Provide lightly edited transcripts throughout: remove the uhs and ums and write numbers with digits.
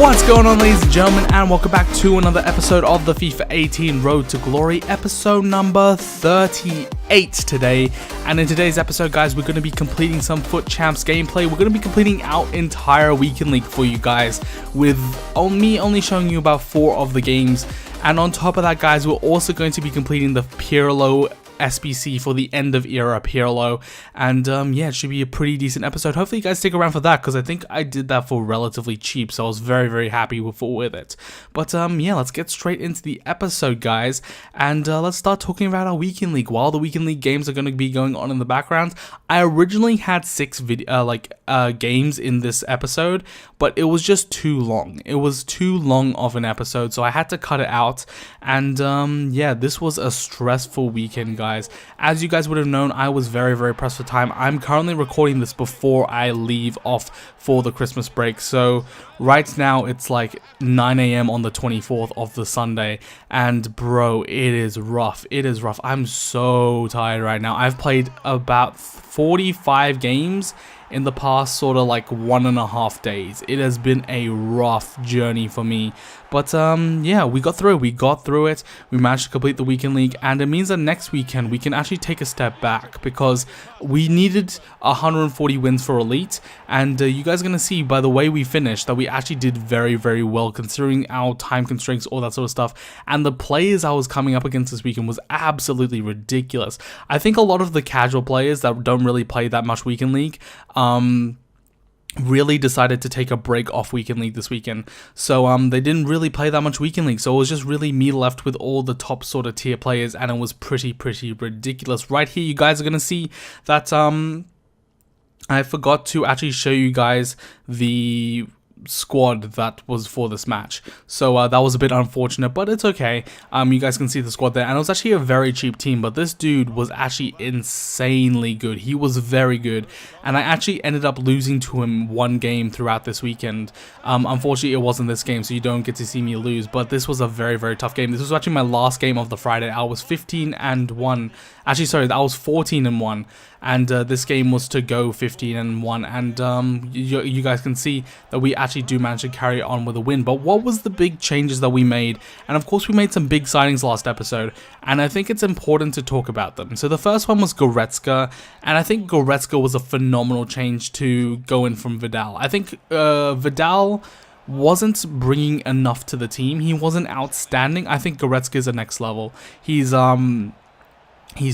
What's going on, ladies and gentlemen, and welcome back to another episode of the FIFA 18 Road to Glory, episode number 38 today. And in today's episode, guys, we're going to be completing some FUT Champs gameplay. We're going to be completing our entire weekend league for you guys, with me only showing you about 4 of the games. And on top of that, guys, we're also going to be completing the Pirlo SBC for the end of era Pirlo, and yeah, it should be a pretty decent episode. Hopefully you guys stick around for that, because I think I did that for relatively cheap, so I was very happy with it. But yeah, let's get straight into the episode, guys, and let's start talking about our weekend league. While the weekend league games are going to be going on in the background, I originally had 6 games in this episode, but it was just too long. It was too long of an episode, so I had to cut it out. And yeah, this was a stressful weekend, guys. As you guys would have known, I was very pressed for time. I'm currently recording this before I leave off for the Christmas break, so right now it's like 9 AM on the 24th of the Sunday, and bro, it is rough. I'm so tired right now. I've played about 45 games in the past sort of like 1.5 days. It has been a rough journey for me, but yeah, we got through it. We managed to complete the weekend league, and it means that next weekend we can actually take a step back, because we needed 140 wins for elite, and you guys are gonna see by the way we finished that we actually did very well, considering our time constraints, all that sort of stuff. And the players I was coming up against this weekend was absolutely ridiculous. I think a lot of the casual players that don't really play that much weekend league really decided to take a break off weekend league this weekend, so they didn't really play that much weekend league, so it was just really me left with all the top sort of tier players, and it was pretty ridiculous. Right here you guys are gonna see that I forgot to actually show you guys the squad that was for this match, so that was a bit unfortunate, but it's okay. You guys can see the squad there, and it was actually a very cheap team, but this dude was actually insanely good. He was very good, and I actually ended up losing to him 1 game throughout this weekend. Unfortunately it wasn't this game, so you don't get to see me lose, but this was a very tough game. This was actually my last game of the Friday. I was 15-1. Actually, sorry, I was 14-1, and this game was to go 15-1, and you guys can see that we actually do manage to carry on with a win. But what was the big changes that we made? And of course we made some big signings last episode, and I think it's important to talk about them. So the first one was Goretzka, and I think Goretzka was a phenomenal change to go in from Vidal. I think Vidal wasn't bringing enough to the team. He wasn't outstanding. I think Goretzka is the next level. He's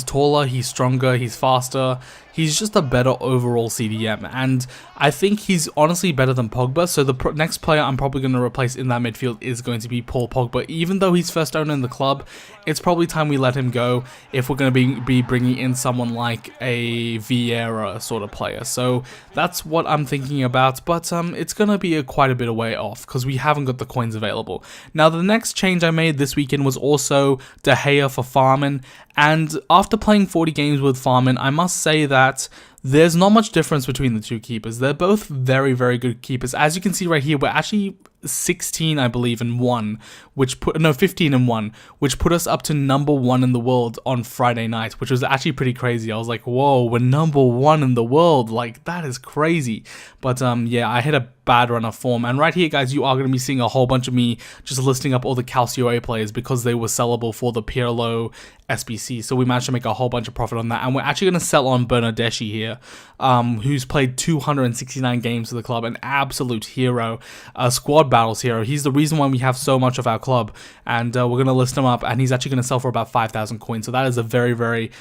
taller, he's stronger, he's faster, he's just a better overall CDM, and I think he's honestly better than Pogba, so the next player I'm probably going to replace in that midfield is going to be Paul Pogba. Even though he's first owner in the club, it's probably time we let him go if we're going to be bringing in someone like a Vieira sort of player. So that's what I'm thinking about, but it's going to be quite a bit of way off, because we haven't got the coins available. Now the next change I made this weekend was also De Gea for Farman, and after playing 40 games with Farman, I must say that there's not much difference between the two keepers. They're both very good keepers. As you can see right here, we're actually 16, I believe, and 1, which put 15-1, which put us up to number 1 in the world on Friday night, which was actually pretty crazy. I was like, whoa, we're number 1 in the world, like that is crazy. But yeah, I hit a bad run of form, and right here, guys, you are going to be seeing a whole bunch of me just listing up all the Calcio A players because they were sellable for the Pirlo SBC, so we managed to make a whole bunch of profit on that. And we're actually going to sell on Bernardeschi here, who's played 269 games for the club, an absolute hero, a squad battles hero. He's the reason why we have so much of our club, and we're going to list him up, and he's actually going to sell for about 5,000 coins, so that is a very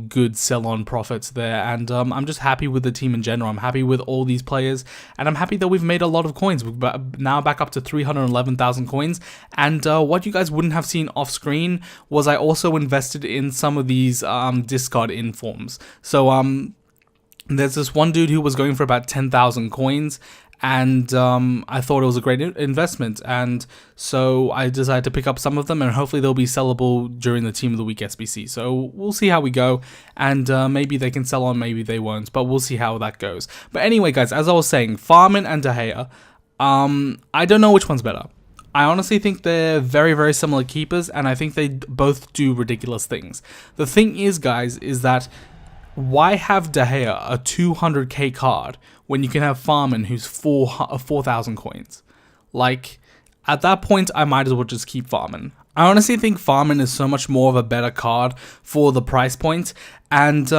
good sell on profits there. And I'm just happy with the team in general. I'm happy with all these players, and I'm happy that we've made a lot of coins. We're now back up to 311,000 coins, and what you guys wouldn't have seen off screen was I also invested in some of these discard informs. So there's this one dude who was going for about 10,000 coins, and I thought it was a great investment, and so I decided to pick up some of them, and hopefully they'll be sellable during the Team of the Week SBC. So we'll see how we go, and maybe they can sell on, maybe they won't, but we'll see how that goes. But anyway, guys, as I was saying, Farman and De Gea, I don't know which one's better. I honestly think they're very similar keepers, and I think they both do ridiculous things. The thing is, guys, is that why have De Gea a 200k card when you can have Farman who's 4,000 coins? like, at that point, I might as well just keep farming. I honestly think farming is so much more of a better card for the price point, and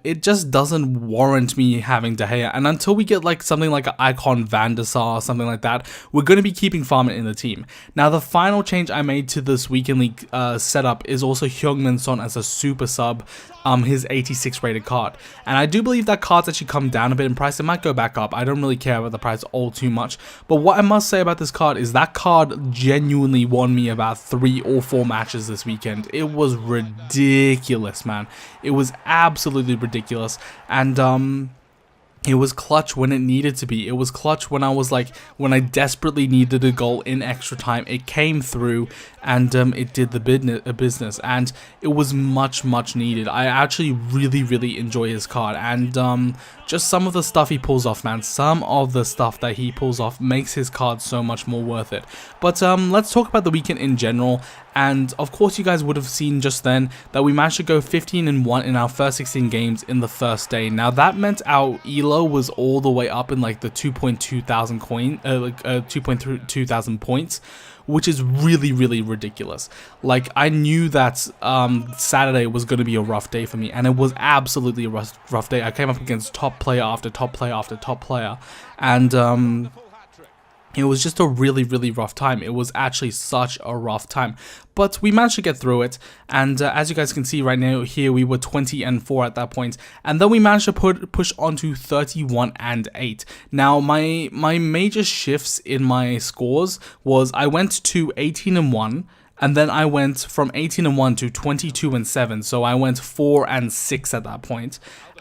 it just doesn't warrant me having De Gea. And until we get like something like an Icon Van der Sar or something like that, we're going to be keeping farming in the team. Now, the final change I made to this weekend league setup is also Heung-min Son as a super sub, his 86 rated card. And I do believe that card's actually come down a bit in price. It might go back up. I don't really care about the price all too much. But what I must say about this card is that card genuinely won me about 3 or 4 matches this weekend. It was ridiculous, man. It was absolutely ridiculous. And it was clutch when it needed to be. It was clutch when when I desperately needed a goal in extra time. It came through, and it did the business, and it was much needed. I actually really enjoy his card, and just some of the stuff he pulls off, man. Some of the stuff that he pulls off makes his card so much more worth it. But let's talk about the weekend in general. And of course, you guys would have seen just then that we managed to go 15-1 in our first 16 games in the first day. Now that meant our elo was all the way up in like the 2.2 thousand points, which is really ridiculous. Like, I knew that Saturday was going to be a rough day for me, and it was absolutely a rough day. I came up against top player after top player after top player, and it was just a really rough time. It was actually such a rough time, but we managed to get through it. And as you guys can see right now here, we were 20-4 at that point, and then we managed to push on to 31-8. Now my major shifts in my scores was I went to 18-1. And then I went from 18-1 to 22-7, so I went 4-6 at that point.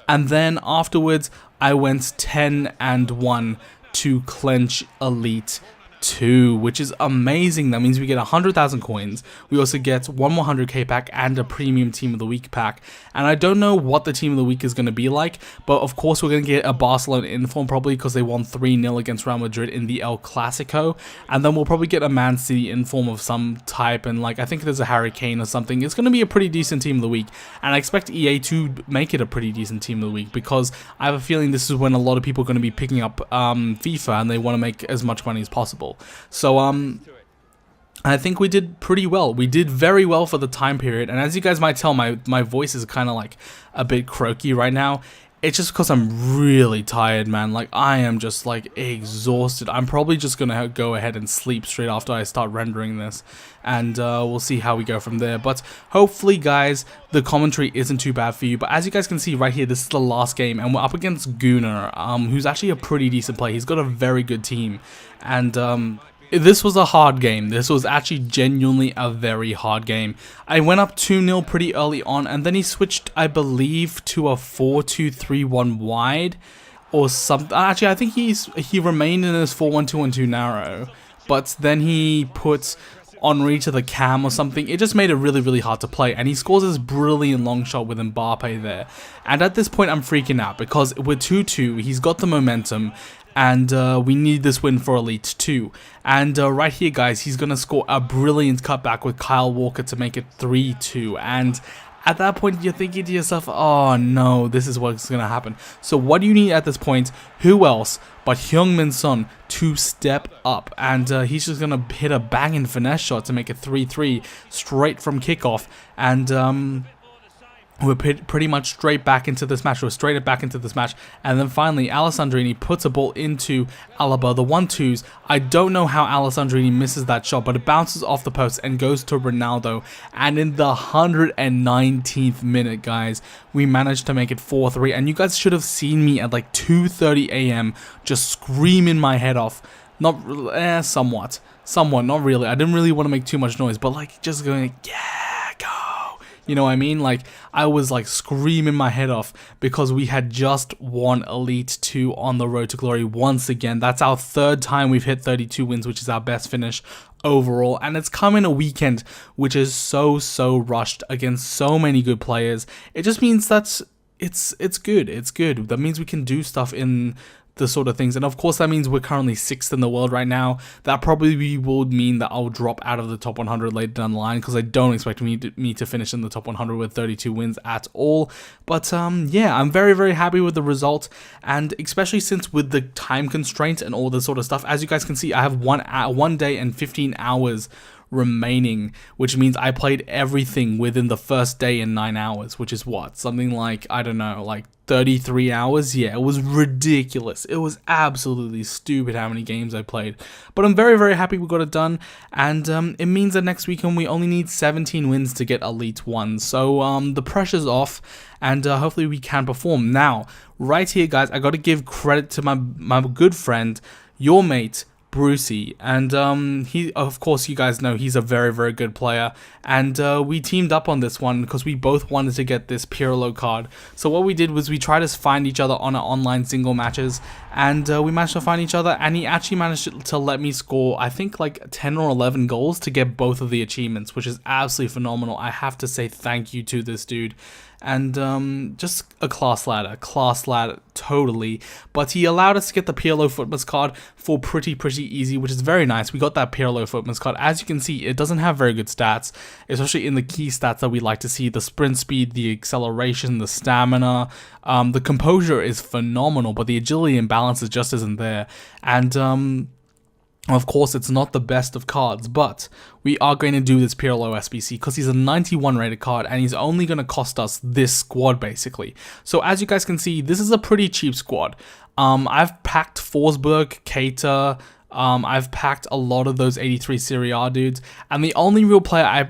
And then afterwards, I went 10-1 to clench Elite 2, which is amazing. That means we get 100,000 coins. We also get one more 100k pack and a premium team of the week pack. And I don't know what the team of the week is going to be like, but of course we're going to get a Barcelona inform probably because they won 3-0 against Real Madrid in the El Clasico. And then we'll probably get a Man City inform of some type, and like I think there's a Harry Kane or something. It's going to be a pretty decent team of the week, and I expect EA to make it a pretty decent team of the week because I have a feeling this is when a lot of people are going to be picking up FIFA and they want to make as much money as possible. So I think we did pretty well. We did very well for the time period, and as you guys might tell, my voice is kind of like a bit croaky right now. It's just because I'm really tired, man. Like, I am just like exhausted. I'm probably just gonna go ahead and sleep straight after I start rendering this, and we'll see how we go from there. But hopefully, guys, the commentary isn't too bad for you. But as you guys can see right here, this is the last game, and we're up against Gunnar, who's actually a pretty decent player. He's got a very good team, and this was a hard game. This was actually genuinely a very hard game. I went up 2-0 pretty early on, and then he switched, I believe, to a 4-2-3-1 wide or something. Actually, I think he remained in his 4-1-2-1-2 narrow, but then he put Henry to the cam or something. It just made it really hard to play, and he scores this brilliant long shot with Mbappe there. And at this point, I'm freaking out because we're 2-2. He's got the momentum, and we need this win for Elite 2. And right here, guys, he's going to score a brilliant cutback with Kyle Walker to make it 3-2. And at that point, you're thinking to yourself, oh no, this is what's going to happen. So what do you need at this point? Who else but Heung-min Son to step up? And he's just going to hit a banging finesse shot to make it 3-3 straight from kickoff. And we're pretty much straight back into this match. We're straight back into this match. And then finally, Alessandrini puts a ball into Alaba, the 1-2s. I don't know how Alessandrini misses that shot, but it bounces off the post and goes to Ronaldo. And in the 119th minute, guys, we managed to make it 4-3. And you guys should have seen me at like 2:30 a.m. just screaming my head off. Somewhat, not really. I didn't really want to make too much noise, but like just going, yeah, go. You know what I mean? Like, I was like screaming my head off because we had just won Elite 2 on the road to glory once again. That's our third time we've hit 32 wins, which is our best finish overall. And it's come in a weekend which is so rushed against so many good players. It just means that it's good. It's good. That means we can do stuff in the sort of things. And of course, that means we're currently 6th in the world right now. That probably would mean that I'll drop out of the top 100 later down the line, because I don't expect me to finish in the top 100 with 32 wins at all. But yeah, I'm very, very happy with the result, and especially since with the time constraint and all this sort of stuff, as you guys can see, I have 1 day and 15 hours remaining, which means I played everything within the first day in 9 hours, which is what, something like, I don't know, like 33 hours. Yeah, it was ridiculous. It was absolutely stupid how many games I played, but I'm very, very happy we got it done. And it means that next weekend we only need 17 wins to get Elite 1, so the pressure's off, and hopefully we can perform. Now right here, guys, I got to give credit to my good friend, your mate Brucey, and he, of course, you guys know he's a very, very good player, and we teamed up on this one because we both wanted to get this Pirlo card. So what we did was we tried to find each other on our online single matches, and we managed to find each other, and he actually managed to let me score, I think, like 10 or 11 goals to get both of the achievements, which is absolutely phenomenal. I have to say thank you to this dude. And just a class lad totally. But he allowed us to get the Pirlo Footman's card for pretty easy, which is very nice. We got that Pirlo Footman's card. As you can see, it doesn't have very good stats, especially in the key stats that we like to see: the sprint speed, the acceleration, the stamina. The composure is phenomenal, but the agility and balance just isn't there. And of course, it's not the best of cards, but we are going to do this Pirlo SBC because he's a 91 rated card, and he's only going to cost us this squad, basically. So as you guys can see, this is a pretty cheap squad. I've packed Forsberg, Keita, I've packed a lot of those 83 Serie A dudes, and the only real player I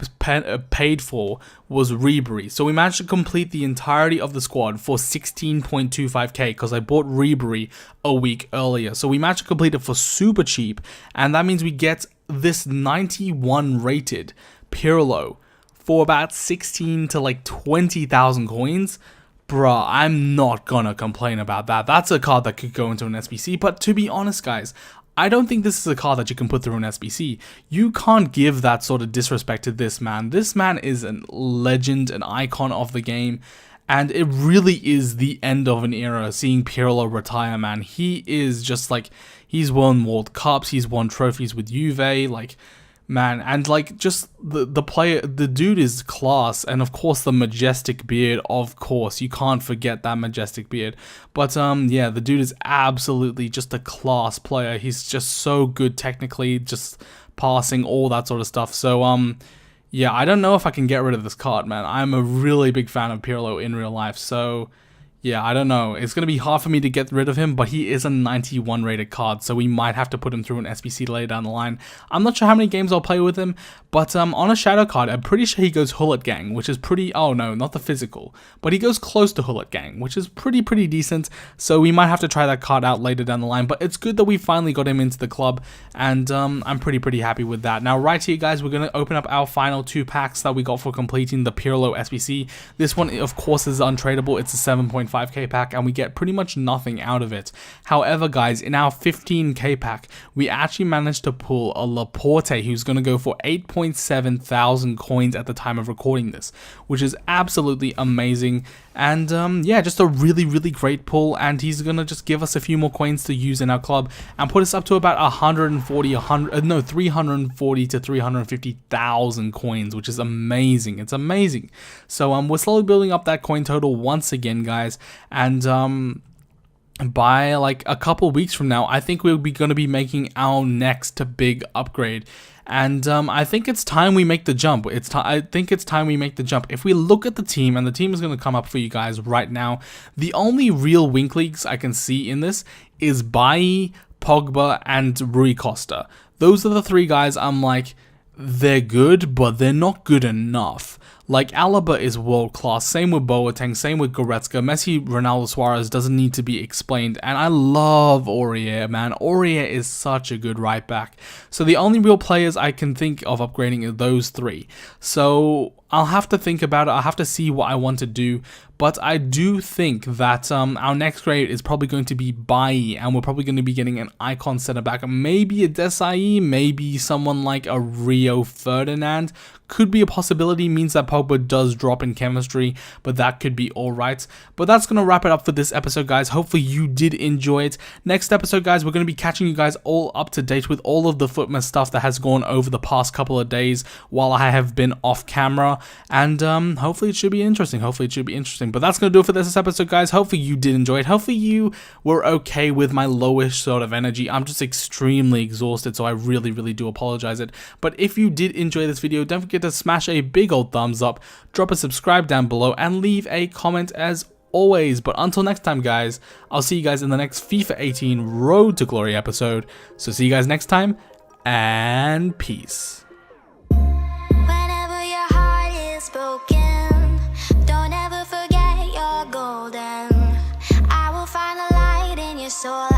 paid for was Ribery. So we managed to complete the entirety of the squad for 16.25k because I bought Ribery a week earlier. So we managed to complete it for super cheap, and that means we get this 91 rated Pirlo for about 16 to like 20,000 coins. Bruh, I'm not gonna complain about that. That's a card that could go into an SBC, but to be honest, guys, I don't think this is a card that you can put through an SBC. You can't give that sort of disrespect to this man. This man is a legend, an icon of the game, and it really is the end of an era seeing Pirlo retire, man. He is just like, he's won World Cups, he's won trophies with Juve, like, man, and like just the player, the dude is class, and of course the majestic beard, of course, you can't forget that majestic beard. But yeah, the dude is absolutely just a class player. He's just so good technically, just passing, all that sort of stuff. So yeah, I don't know if I can get rid of this card, man. I'm a really big fan of Pirlo in real life, so yeah, I don't know. It's going to be hard for me to get rid of him, but he is a 91 rated card, so we might have to put him through an SBC later down the line. I'm not sure how many games I'll play with him, but on a shadow card, I'm pretty sure he goes Hullet Gang, which is pretty, oh no, not the physical, but he goes close to Hullet Gang, which is pretty decent, so we might have to try that card out later down the line. But it's good that we finally got him into the club, and I'm pretty happy with that. Now right here, guys, we're going to open up our final 2 packs that we got for completing the Pirlo SBC. This one, of course, is untradeable. It's a 7.5k pack, and we get pretty much nothing out of it. However, guys, in our 15k pack, we actually managed to pull a Laporte, who's going to go for 8.7 thousand coins at the time of recording this, which is absolutely amazing. And yeah, just a really great pull, and he's gonna just give us a few more coins to use in our club and put us up to about 340 to 350,000 coins, which is amazing. It's amazing. So we're slowly building up that coin total once again, guys, and by like a couple weeks from now, I think we'll be going to be making our next big upgrade. And I think it's time we make the jump. I think it's time we make the jump. If we look at the team, and the team is going to come up for you guys right now, the only real wink leagues I can see in this is Bailly, Pogba, and Rui Costa. Those are the 3 guys I'm like, they're good, but they're not good enough. Like, Alaba is world class, same with Boateng, same with Goretzka. Messi, Ronaldo, Suarez doesn't need to be explained, and I love Aurier, man. Aurier is such a good right back. So the only real players I can think of upgrading are those 3. So I'll have to think about it. I'll have to see what I want to do. But I do think that our next grade is probably going to be Bailly, and we're probably going to be getting an icon centre back. Maybe a Desai, maybe someone like a Rio Ferdinand. could be a possibility, means that Pogba does drop in chemistry, but that could be alright. But that's going to wrap it up for this episode, guys. Hopefully you did enjoy it. Next episode, guys, we're going to be catching you guys all up to date with all of the FUT stuff that has gone over the past couple of days while I have been off camera, and hopefully it should be interesting. But that's going to do it for this episode, guys. Hopefully you did enjoy it. Hopefully you were okay with my lowish sort of energy. I'm just extremely exhausted, so I really do apologize it. But if you did enjoy this video, don't forget to smash a big old thumbs up, drop a subscribe down below, and leave a comment as always. But until next time, guys, I'll see you guys in the next FIFA 18 Road to Glory episode. So see you guys next time, and peace. Whenever your heart is broken, don't ever forget you're golden. I will find the light in your soul.